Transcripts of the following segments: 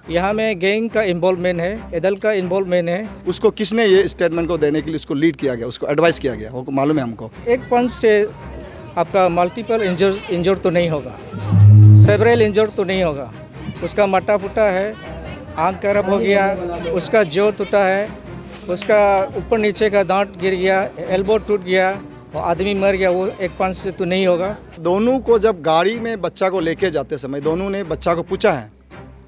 यहाँ में गैंग का इन्वॉल्वमेंट है, एडल्ट का इन्वॉल्वमेंट है। उसको किसने ये स्टेटमेंट को देने के लिए उसको लीड किया गया, उसको एडवाइस किया गया, वो मालूम है हमको? एक पंच से आपका मल्टीपल इंजर तो नहीं होगा, सेवरल इंजर तो नहीं होगा। उसका मट्टा फुटा है, आँख खराब हो गया, उसका जो टूटा है, उसका ऊपर नीचे का दांत गिर गया, एल्बो टूट गया और आदमी मर गया। वो एक पंच से तो नहीं होगा। दोनों को जब गाड़ी में बच्चा को लेके जाते समय दोनों ने बच्चा को पूछा है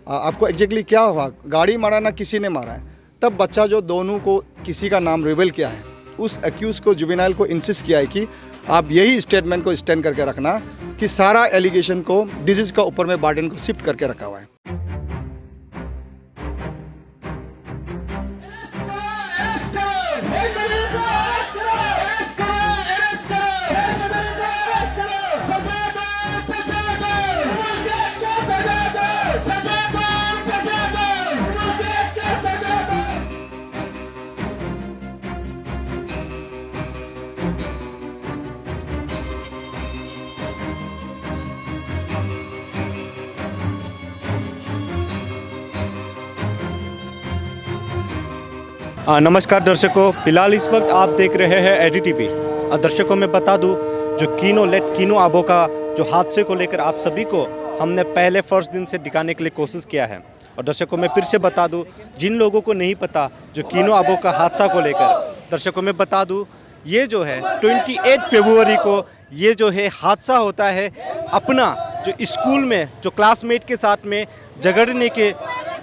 आपको एग्जैक्टली क्या हुआ, गाड़ी मारा ना किसी ने मारा है, तब बच्चा जो दोनों को किसी का नाम रिवील किया है, उस एक्यूज को जुवेनाइल को इंसिस्ट किया है कि आप यही स्टेटमेंट को स्टैंड करके रखना कि सारा एलिगेशन को डिजीज का ऊपर में बर्डन को शिफ्ट करके रखा हुआ है। नमस्कार दर्शकों, फिलहाल इस वक्त आप देख रहे हैं एडीटीवी। दर्शकों मैं बता दूं, जो कीनो आबो का जो हादसे को लेकर आप सभी को हमने पहले फर्स्ट दिन से दिखाने के लिए कोशिश किया है। और दर्शकों मैं फिर से बता दूं, जिन लोगों को नहीं पता जो कीनो आबो का हादसा को लेकर, दर्शकों मैं बता दूं, ये जो है 28 फरवरी को ये जो है हादसा होता है। अपना जो स्कूल में जो क्लासमेट के साथ में झगड़ने के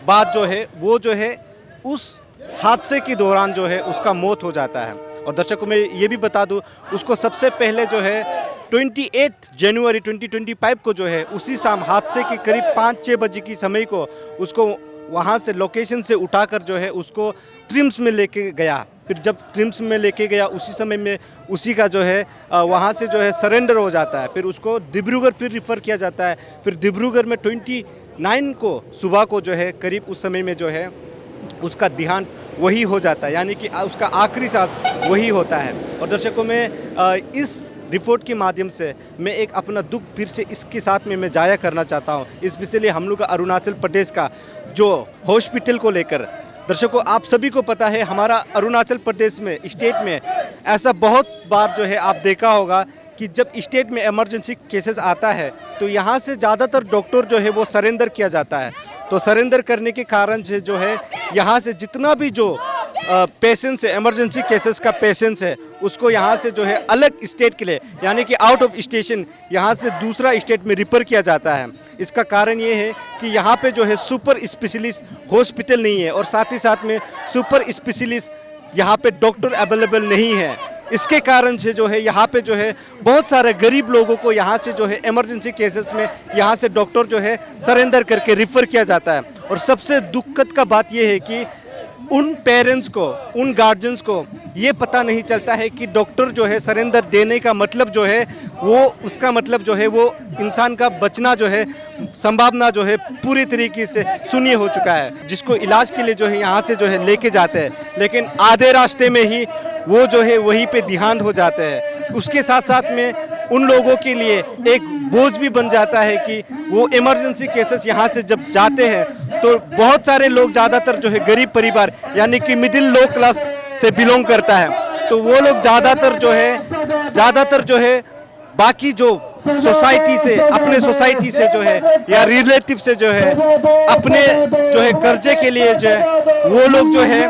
बाद जो है वो जो है उस हादसे के दौरान जो है उसका मौत हो जाता है। और दर्शकों में ये भी बता दूं, उसको सबसे पहले जो है 28 जनवरी 2025 को जो है उसी शाम हादसे के करीब 5-6 बजे की समय को उसको वहाँ से लोकेशन से उठाकर जो है उसको ट्रिम्स में लेके गया। फिर जब ट्रिम्स में लेके गया उसी समय में उसी का जो है वहाँ से जो है सरेंडर हो जाता है। फिर उसको डिब्रूगढ़ फिर रिफ़र किया जाता है। फिर डिब्रूगढ़ में 29 को सुबह को जो है करीब उस समय में जो है उसका देहांत वही हो जाता है, यानी कि उसका आखिरी सांस वही होता है। और दर्शकों में इस रिपोर्ट के माध्यम से मैं एक अपना दुख फिर से इसके साथ में मैं जाया करना चाहता हूँ, स्पेशली हम लोग का अरुणाचल प्रदेश का जो हॉस्पिटल को लेकर। दर्शकों आप सभी को पता है हमारा अरुणाचल प्रदेश में स्टेट में ऐसा बहुत बार जो है आप देखा होगा कि जब स्टेट में इमरजेंसी केसेस आता है तो यहाँ से ज़्यादातर डॉक्टर जो है वो सरेंडर किया जाता है। तो सरेंडर करने के कारण से जो है यहाँ से जितना भी जो पेशेंट्स है, इमरजेंसी केसेस का पेशेंट्स है, उसको यहाँ से जो है अलग स्टेट के लिए यानी कि आउट ऑफ स्टेशन यहाँ से दूसरा स्टेट में रिफ़र किया जाता है। इसका कारण ये है कि यहाँ पे जो है सुपर स्पेशलिस्ट हॉस्पिटल नहीं है और साथ ही साथ में सुपर स्पेशलिस्ट यहाँ पे डॉक्टर अवेलेबल नहीं है। इसके कारण से जो है यहाँ पे जो है बहुत सारे गरीब लोगों को यहाँ से जो है इमरजेंसी केसेस में यहाँ से डॉक्टर जो है सरेंडर करके रिफ़र किया जाता है। और सबसे दुखद का बात यह है कि उन पेरेंट्स को, उन गार्जियंस को ये पता नहीं चलता है कि डॉक्टर जो है सरेंडर देने का मतलब जो है वो उसका मतलब जो है वो इंसान का बचना जो है संभावना जो है पूरी तरीके से शून्य हो चुका है। जिसको इलाज के लिए जो है यहाँ से जो है लेके जाते हैं, लेकिन आधे रास्ते में ही वो जो है वहीं पे देहांत हो जाते हैं। उसके साथ साथ में उन लोगों के लिए एक बोझ भी बन जाता है कि वो इमरजेंसी केसेस यहाँ से जब जाते हैं तो बहुत सारे लोग, ज़्यादातर जो है गरीब परिवार यानी कि मिडिल लो क्लास से बिलोंग करता है, तो वो लोग ज़्यादातर जो है बाकी जो सोसाइटी से, अपने सोसाइटी से जो है या रिलेटिव से जो है अपने जो है कर्जे के लिए जो है वो लोग जो है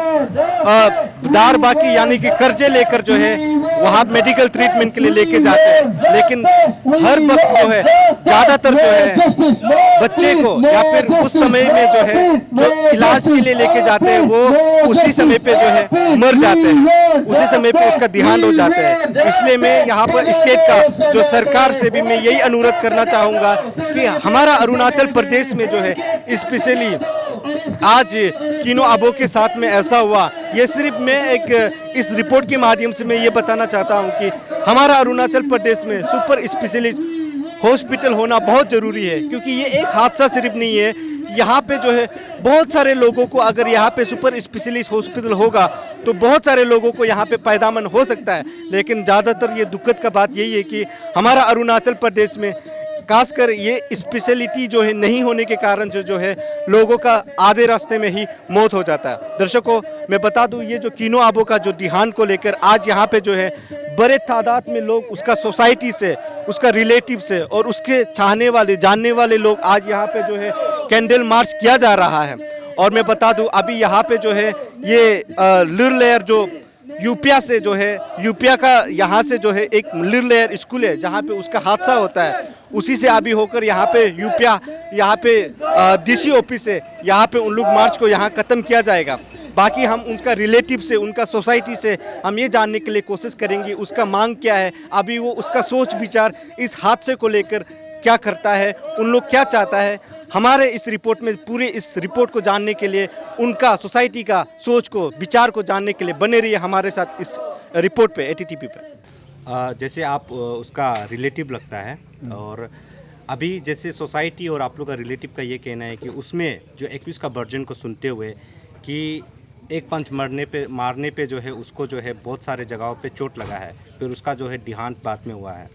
दार बाकी यानी कि कर्जे लेकर जो है वहाँ मेडिकल ट्रीटमेंट के लिए लेके जाते हैं। लेकिन हर वक्त जो है ज़्यादातर जो है बच्चे को या फिर उस समय में जो है जो इलाज के लिए लेके जाते हैं वो उसी समय पे जो है मर जाते हैं, उसी समय पे उसका देहांत हो जाता है। इसलिए मैं यहाँ पर स्टेट का जो सरकार से भी मैं यही अनुरोध करना चाहूँगा कि हमारा अरुणाचल प्रदेश में जो है स्पेशली आज कीनो आबो के साथ में ऐसा हुआ, ये सिर्फ मैं एक इस रिपोर्ट के माध्यम से मैं ये बताना चाहता हूँ कि हमारा अरुणाचल प्रदेश में सुपर स्पेशलिस्ट हॉस्पिटल होना बहुत ज़रूरी है। क्योंकि ये एक हादसा सिर्फ नहीं है, यहाँ पे जो है बहुत सारे लोगों को, अगर यहाँ पे सुपर स्पेशलिस्ट हॉस्पिटल होगा तो बहुत सारे लोगों को यहाँ पे पैदामन हो सकता है। लेकिन ज़्यादातर ये दुखद का बात यही है कि हमारा अरुणाचल प्रदेश में खासकर ये स्पेशलिटी जो है नहीं होने के कारण से जो है लोगों का आधे रास्ते में ही मौत हो जाता है। दर्शकों, मैं बता दूं, ये जो कीनो आबो का जो देहांत को लेकर आज यहाँ पे जो है बड़े तादाद में लोग उसका सोसाइटी से, उसका रिलेटिव से और उसके चाहने वाले जानने वाले लोग आज यहाँ पे जो है कैंडल मार्च किया जा रहा है। और मैं बता दूं, अभी यहाँ पे जो है ये लिर लेयर जो यूपिया से जो है, यूपिया का यहाँ से जो है एक लिर लेयर स्कूल है जहाँ पे उसका हादसा होता है, उसी से अभी होकर यहाँ पे यूपिया, यहाँ पे डीसी ऑफिस से यहाँ पे उन लोग मार्च को यहाँ ख़त्म किया जाएगा। बाकी हम उनका रिलेटिव से, उनका सोसाइटी से हम ये जानने के लिए कोशिश करेंगे उसका मांग क्या है, अभी वो उसका सोच विचार इस हादसे को लेकर क्या करता है, उन लोग क्या चाहता है। हमारे इस रिपोर्ट में पूरे इस रिपोर्ट को जानने के लिए, उनका सोसाइटी का सोच को, विचार को जानने के लिए बने रहिए हमारे साथ इस रिपोर्ट पे, एटीटीपी पे। जैसे आप उसका रिलेटिव लगता है और अभी जैसे सोसाइटी और आप लोग का रिलेटिव का ये कहना है कि उसमें जो एक्यूज का वर्जन को सुनते हुए कि एक पंच मारने पे जो है उसको जो है बहुत सारे जगहों पे चोट लगा है, फिर उसका जो है देहांत बाद में हुआ है।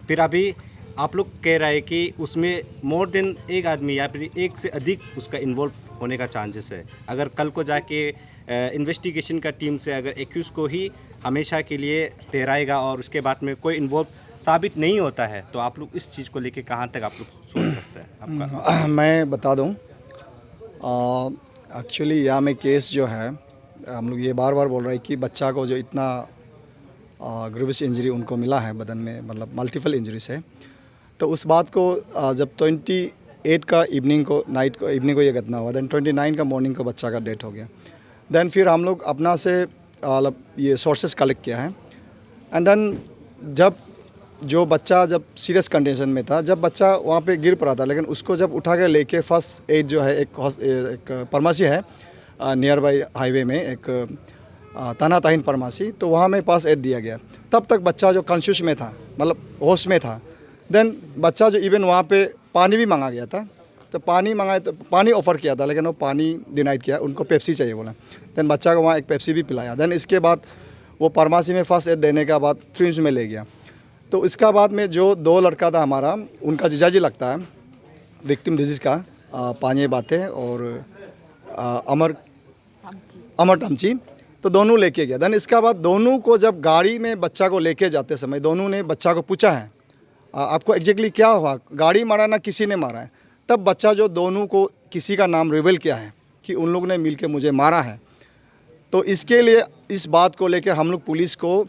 फिर अभी आप लोग कह रहे हैं कि उसमें मोर देन एक आदमी या फिर एक से अधिक उसका इन्वॉल्व होने का चांसेस है। अगर कल को जाके इन्वेस्टिगेशन का टीम से अगर एक्यूज को ही हमेशा के लिए ठहराएगा और उसके बाद में कोई इन्वॉल्व साबित नहीं होता है, तो आप लोग इस चीज़ को लेके कहाँ तक आप लोग सोच सकते हैं? आपका मैं बता दूं, एक्चुअली यहाँ में केस जो है, हम लोग ये बार बार बोल रहे हैं कि बच्चा को जो इतना ग्रीवियस इंजरी उनको मिला है बदन में, मतलब मल्टीपल इंजरी से, तो उस बात को जब 28 का इवनिंग को ये घटना हुआ, देन 29 का मॉर्निंग को बच्चा का डेथ हो गया। देन फिर हम लोग अपना से मतलब ये सोर्सेस कलेक्ट किया है, एंड देन जब जो बच्चा जब सीरियस कंडीशन में था, जब बच्चा वहाँ पे गिर पड़ा था, लेकिन उसको जब उठा के लेके फर्स्ट एड जो है एक फार्मेसी है नियर बाई हाईवे में, एक तानाताहिन फार्मेसी, तो वहाँ में पास एड दिया गया। तब तक बच्चा जो कॉन्शियस में था, मतलब होश में था। देन बच्चा जो इवन वहाँ पे पानी भी मांगा गया था, तो पानी मंगाया, तो पानी ऑफ़र किया था, लेकिन वो पानी डिनाइड किया, उनको पेप्सी चाहिए बोला। देन बच्चा को वहाँ एक पेप्सी भी पिलाया। देन इसके बाद वो फार्मेसी में फर्स्ट एड देने के बाद फ्रिज में ले गया। तो इसका बाद में जो 2 लड़का था हमारा, उनका जीजाजी लगता है विक्टिम डिजीज़ का, पानी बातें और अमर टमची, तो दोनों लेके गया। देन इसका बाद दोनों को जब गाड़ी में बच्चा को लेके जाते समय दोनों ने बच्चा को पूछा है आपको एग्जैक्टली क्या हुआ, गाड़ी मारा ना किसी ने मारा है। तब बच्चा जो दोनों को किसी का नाम रिवील किया है कि उन लोगों ने मिलके मुझे मारा है। तो इसके लिए इस बात को लेकर हम लोग पुलिस को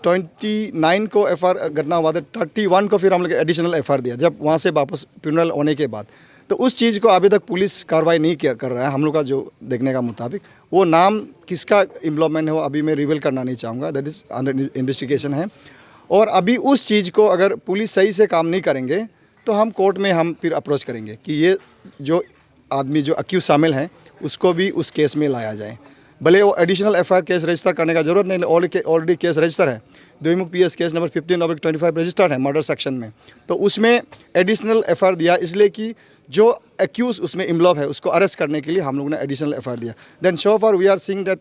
29 को एफआईआर घटना हुआ था, 31 को फिर हम लोग एडिशनल एफआईआर दिया जब वहाँ से वापस फ्यूनरल होने के बाद। तो उस चीज़ को अभी तक पुलिस कार्रवाई नहीं कर रहा है। हम लोग का जो देखने का मुताबिक वो नाम किसका इन्वॉल्वमेंट है वो अभी मैं रिवील करना नहीं चाहूँगा, दैट इज़ अंडर इन्वेस्टिगेशन है। और अभी उस चीज़ को अगर पुलिस सही से काम नहीं करेंगे तो हम कोर्ट में हम फिर अप्रोच करेंगे कि ये जो आदमी जो अक्यूज शामिल हैं उसको भी उस केस में लाया जाए। भले वो एडिशनल एफआईआर केस रजिस्टर करने का जरूरत नहीं, ऑलरेडी केस रजिस्टर है, द्विमुख PS केस नंबर 15/25 रजिस्टर्ड है मर्डर सेक्शन में। तो उसमें एडिशनल एफआईआर दिया इसलिए कि जो एक्यूज उसमें इन्वॉल्व है उसको अरेस्ट करने के लिए हम लोगों ने एडिशनल एफआईआर दिया। Then so far we are seeing that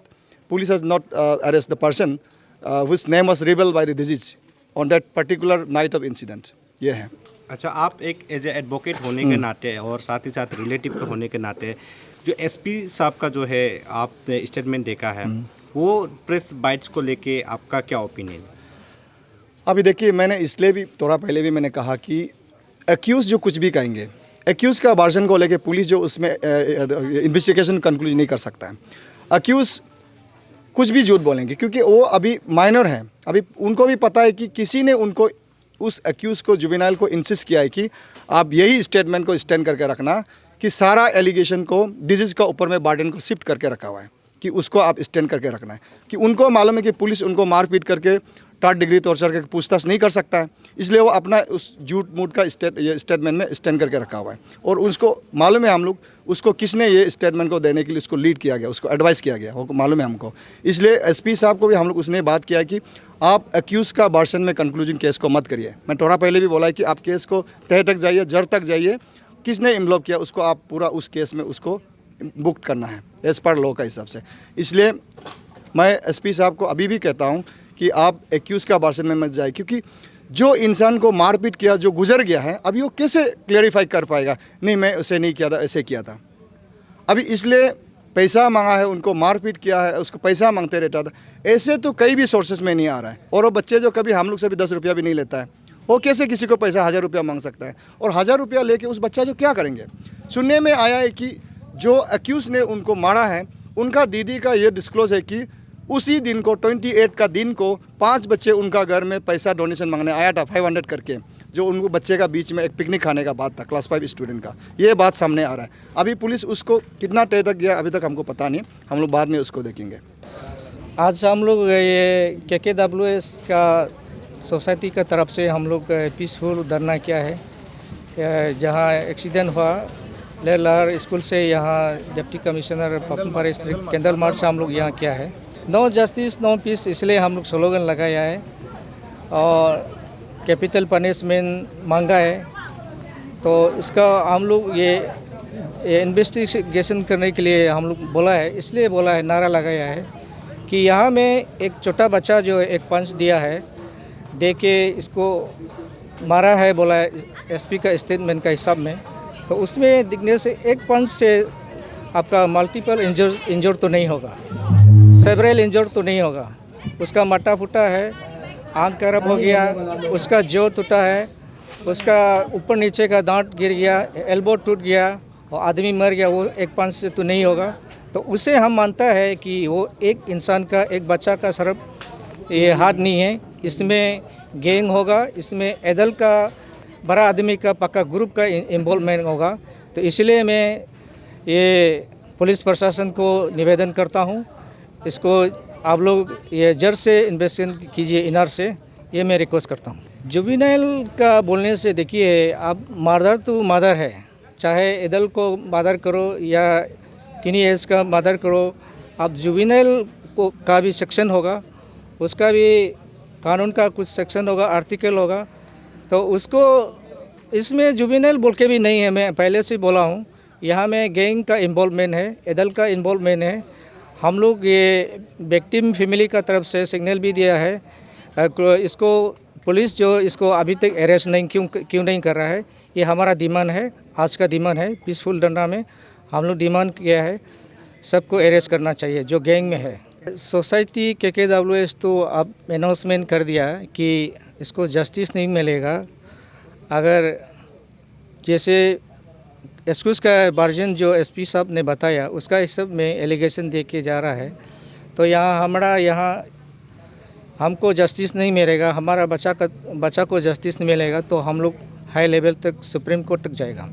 police has not arrest the person which name was revealed by the deceased on that particular night of incident. ये है। अच्छा, आप एक एज ए एडवोकेट होने के नाते और साथ ही साथ रिलेटिव होने के नाते जो एसपी साहब का जो है आपने स्टेटमेंट देखा है, वो प्रेस बाइट्स को लेके आपका क्या ओपिनियन? अभी देखिए, मैंने इसलिए भी थोड़ा पहले भी मैंने कहा कि एक्यूज़ जो कुछ भी कहेंगे, एक्यूज़ का वर्जन को लेके पुलिस जो उसमें इन्वेस्टिगेशन कंक्लूज नहीं कर सकता है। एक्यूज़ कुछ भी झूठ बोलेंगे क्योंकि वो अभी माइनर है। अभी उनको भी पता है कि किसी ने उनको उस एक्यूज़ को जुवेनाइल को इंसिस्ट किया है कि आप यही स्टेटमेंट को स्टैंड करके रखना कि सारा एलिगेशन को डिजीज़ का ऊपर में बर्डन को शिफ्ट करके रखा हुआ है कि उसको आप स्टैंड करके रखना है। कि उनको मालूम है कि पुलिस उनको मारपीट करके 3rd डिग्री टॉर्चर करके पूछताछ नहीं कर सकता है, इसलिए वो अपना उस झूठ मूठ का स्टेटमेंट में स्टैंड करके रखा हुआ है। और उसको मालूम है हम लोग उसको किसने ये स्टेटमेंट को देने के लिए उसको लीड किया गया, उसको एडवाइस किया गया, वो मालूम है हमको। इसलिए एसपी साहब को भी हम लोग उसने बात किया कि आप एक्यूज़ का वर्जन में कंक्लूजन केस को मत करिए। मैं थोड़ा पहले भी बोला है कि आप केस को तह तक जाइए, जड़ तक जाइए, किसने इन्वॉल्व किया उसको आप पूरा उस केस में उसको बुक करना है एज पर लॉ का हिसाब से। इसलिए मैं एसपी साहब को अभी भी कहता हूं कि आप एक्यूज़ का वर्जन में मत जाए, क्योंकि जो इंसान को मारपीट किया, जो गुजर गया है, अभी वो कैसे क्लेरिफाई कर पाएगा, नहीं मैं उसे नहीं किया था, ऐसे किया था। अभी इसलिए पैसा मांगा है, उनको मारपीट किया है, उसको पैसा मांगते रहता था, ऐसे तो कई भी सोर्सेज में नहीं आ रहा है। और वो बच्चे जो कभी हम लोग से भी 10 रुपया भी नहीं लेता है, वो कैसे किसी को पैसा 1000 रुपया मांग सकता है? और 1000 रुपया लेके उस बच्चा जो क्या करेंगे? सुनने में आया है कि जो अक्यूज़ ने उनको मारा है, उनका दीदी का ये डिस्क्लोज है कि उसी दिन को 28 का दिन को 5 बच्चे उनका घर में पैसा डोनेशन मांगने आया था 500 करके, जो उनको बच्चे का बीच में एक पिकनिक खाने का बात था, क्लास 5 स्टूडेंट का। ये बात सामने आ रहा है। अभी पुलिस उसको कितना तय तक गया अभी तक हमको पता नहीं, हम लोग बाद में उसको देखेंगे। आज हम लोग ये KKWS का सोसाइटी का तरफ से हम लोग पीसफुल धरना किया है। जहाँ एक्सीडेंट हुआ लेलार स्कूल से यहाँ deputy commissioner Papum Pare district candle march से हम लोग यहाँ किया है। नो जस्टिस नो पीस, इसलिए हम लोग स्लोगन लगाया है और कैपिटल पनिशमेंट मांगा है। तो इसका हम लोग ये इन्वेस्टिगेशन करने के लिए हम लोग बोला है, इसलिए बोला है, नारा लगाया है कि यहाँ में एक छोटा बच्चा जो एक पंच दिया है, दे के इसको मारा है, बोला है SP का स्टेटमेंट का हिसाब में। तो उसमें दिखने से एक पंच से आपका मल्टीपल इंजर तो नहीं होगा, सेवरल इंजर तो नहीं होगा। उसका मट्टा फूटा है, आँख खराब हो गया, उसका जो टूटा है, उसका ऊपर नीचे का दांत गिर गया, एल्बो टूट गया और आदमी मर गया, वो एक पंच से तो नहीं होगा। तो उसे हम मानता है कि वो एक इंसान का, एक बच्चा का सिर्फ ये हाथ नहीं है, इसमें गैंग होगा, इसमें एदल का बड़ा आदमी का पक्का ग्रुप का इन्वॉल्वमेंट होगा। तो इसलिए मैं ये पुलिस प्रशासन को निवेदन करता हूँ, इसको आप लोग ये जड़ से इन्वेस्टिगेशन कीजिए, इनर से, ये मैं रिक्वेस्ट करता हूँ। जुवेनाइल का बोलने से देखिए, आप मर्डर तो मर्डर है, चाहे एडल्ट को मर्डर करो या टीनेज का मर्डर करो, आप जुवेनाइल को का भी सेक्शन होगा, उसका भी कानून का कुछ सेक्शन होगा, आर्टिकल होगा। तो उसको इसमें जुवेनाइल बोल के भी नहीं है, मैं पहले से बोला हूँ, यहाँ में गैंग का इन्वॉल्वमेंट है, एडल्ट का इन्वॉल्वमेंट है। हम लोग ये विक्टिम फैमिली का तरफ से सिग्नल भी दिया है। इसको पुलिस जो इसको अभी तक अरेस्ट नहीं क्यों नहीं कर रहा है, ये हमारा डिमांड है, आज का डिमांड है। पीसफुल धरना में हम लोग डिमांड किया है, सबको अरेस्ट करना चाहिए जो गैंग में है। सोसाइटी KKWS तो अब अनाउंसमेंट कर दिया कि इसको जस्टिस नहीं मिलेगा अगर जैसे एक्सक्यूज़ का वर्जन जो SP साहब ने बताया, उसका इस सब में एलिगेशन दे के जा रहा है। तो यहाँ हमको जस्टिस नहीं मिलेगा, हमारा बच्चा को जस्टिस नहीं मिलेगा, तो हम लोग हाई लेवल तक सुप्रीम कोर्ट तक जाएगा।